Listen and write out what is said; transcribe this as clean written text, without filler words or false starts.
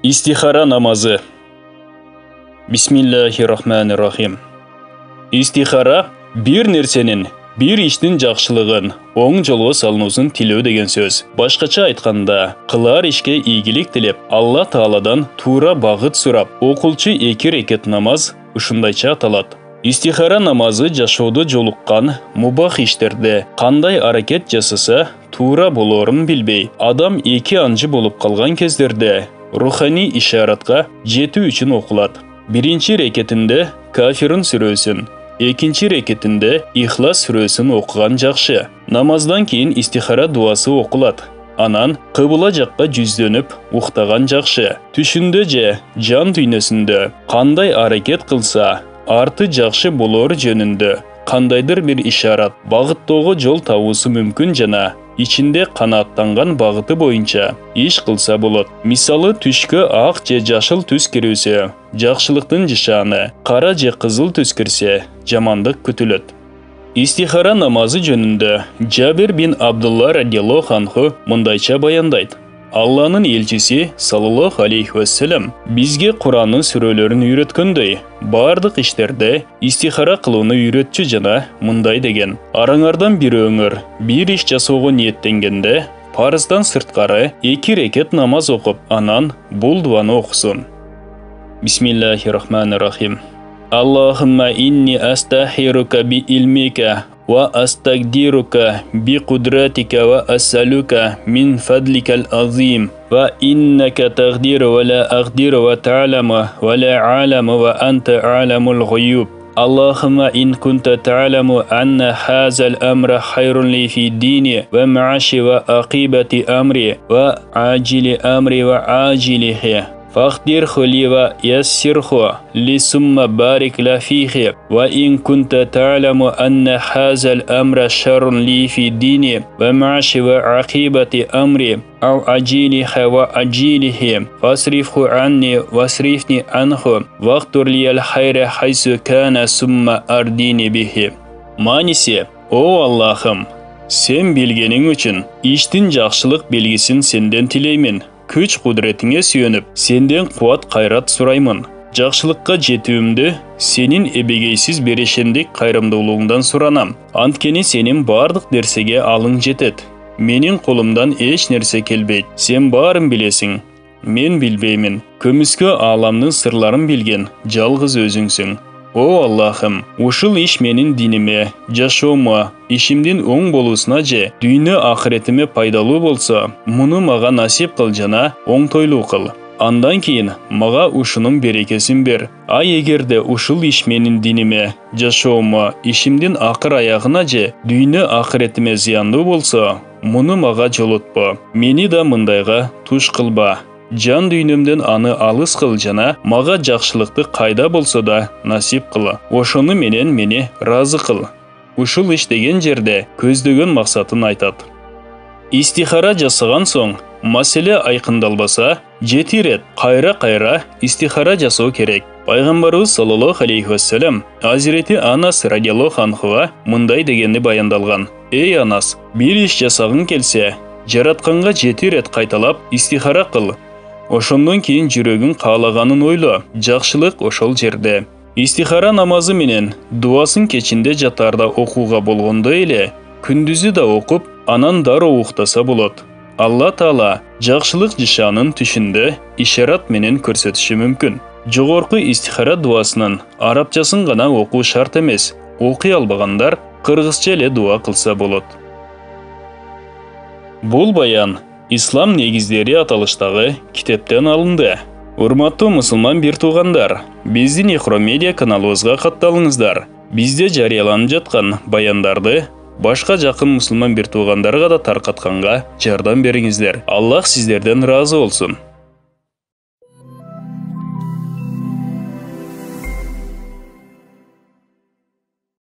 İstihara namazı. Bismillahirrahmanirrahim. İstihara bir nersenin, bir iştin жақшылығын, оң жолға салынусын тілеу деген сөз. Başqaça айтқанда, қылар ішке игілік тілеп, Алла Тааладан тура бағыт сұрап, оқылчы 2 рекет намаз ушындайча аталат. Истихара намазы жашоодо жолуккан мубах иштерде кандай аракет жасаса тура болорун билбей, адам 2 анжы болуп калган кездерде рухани ишаратка жетүү үчүн окулат. Биринчи рекетинде Кафирун сүрөсүн, экинчи рекетинде Ихлас сүрөсүн окуган жакшы. Намаздан кийин истихара дуасы окулат. Анан кыбыла жакка жүздөнүп уктаган жакшы. Түшүндө же жан дүйнөсүндө кандай аракет кылса арты жакшы болор жөнүндө кандайдыр бир ишарат багыттоого жол табуусу мүмкүн жана ичинде канааттанган багыты боюнча иш кылса болот. Мисалы түшкө ак же жашыл түс кирүүсө жакшылыктын жышаны, кара же кызыл түс кирсе жамандык күтүлөт. Истихара намазы жөнүндө Жабир бин Абдулла радиаллаху анху мындайча баяндайт. Алланын элчиси саллаллаху алейхи вассалам бизге Куранын сүрөлөрүн үйрөткөндөй, бардык иштерде истихара кылууну үйрөтчү жана мындай деген: араңардан бирөөңөр бир иш жасоого ниеттенгенде парыздан сырткары 2 рекет намаз окуп, анан бул дуаны окусун. Бисмиллахиррахманиррахим. Аллахумма инни астахирука би илмика ва астагдирука би кудратика ва асалука мин фадликал азим ва иннака тагдиру ва ла агдиру ва та'ламу ва ла а'ламу ва анта а'ламул гуюб. Аллахумма ин кунта та'ламу анна хазал амра хайрун ли фи дини ва ма'аши ва акибати амри ва аджили амри ва аджилихи فاقدره لي ويسره لي ثم بارك له فيه وإن كنت تعلم أن هذا الأمر شر لي في ديني ومعاشي وعقيبة أمري أو عجيله وعجيله فاصرفه عني واصرفني عنه واقدر لي الخير حيث كان ثم أرديني به. Манisi, о Аллахым, sen bilgenin üçün iştin жақшылық белгісін senden tileymin. Күч кудретиңе сүйөнүп, сенден кубат кайрат сураймын. Жакшылыкка жетүүмдү сенин эбегейсиз берешендик кайрымдуулугуңдан суранам. Анткени сенин бардык нерсеге алың жетет. Менин колумдан эч нерсе келбейт. Сен баарын билесиң. Мен билбеймин. Көмүскө ааламдын сырларын билген жалгыз өзүңсүң. О Аллахым, ушул иш менин диниме, жашоомо, ишимдин оң болуусуна же дүйнө ахиретиме пайдалуу болсо, муну мага насип кыл жана оңтойлуу кыл. Андан кийин мага ушунун берекесин бер. А эгерде ушул иш менин диниме, жашоомо, ишимдин акыр аягына же дүйнө ахиретиме зыяндуу болсо, муну мага жолотпо. Мени да мындайга туш кылба. Жан дүйнөмдөн аны алыс кыл жана мага жакшылыкты кайда болсо да насип кыл. Ошону менен мени разы кыл. Ушул иш деген жерде көздөгөн максатын айтат. Истихара жасаган соң маселе айкындалбаса, 7 рет кайра истихара жасоо керек. Пайгамбарыбыз саллаллаху алейхи вассалам Азирети Анас радиаллаху анхуга мындай дегенди баяндалган: Эй Анас, бир иш жасагың келсе, жаратканга 7 рет кайталап истихара кыл. Ошондон кийин жүрөгүң каалаганын ойло, жакшылык ошол жерде. Истихара намазы менен дуасын кечинде жатарда окууга болгондой эле, күндүзү да окуп, анан дароо уктаса болот. Алла Таала жакшылык жышанын түшүндө ишарат менен көрсөтүшү мүмкүн. Жогорку истихара дуасынын арабчасын гана окуу шарт эмес. Окуй албагандар кыргызча эле дуа кылса болот. Бул баян Ислам негиздери аталыштагы китептен алынды. Урматтуу мусулман бир туугандар, биздин Ихром медиа каналыбызга катталыңыздар. Бизде жарыяланып жаткан баяндарды башка жакын мусулман бир туугандарга да таркатканга жардам бериңиздер. Аллах сиздерден разы болсун.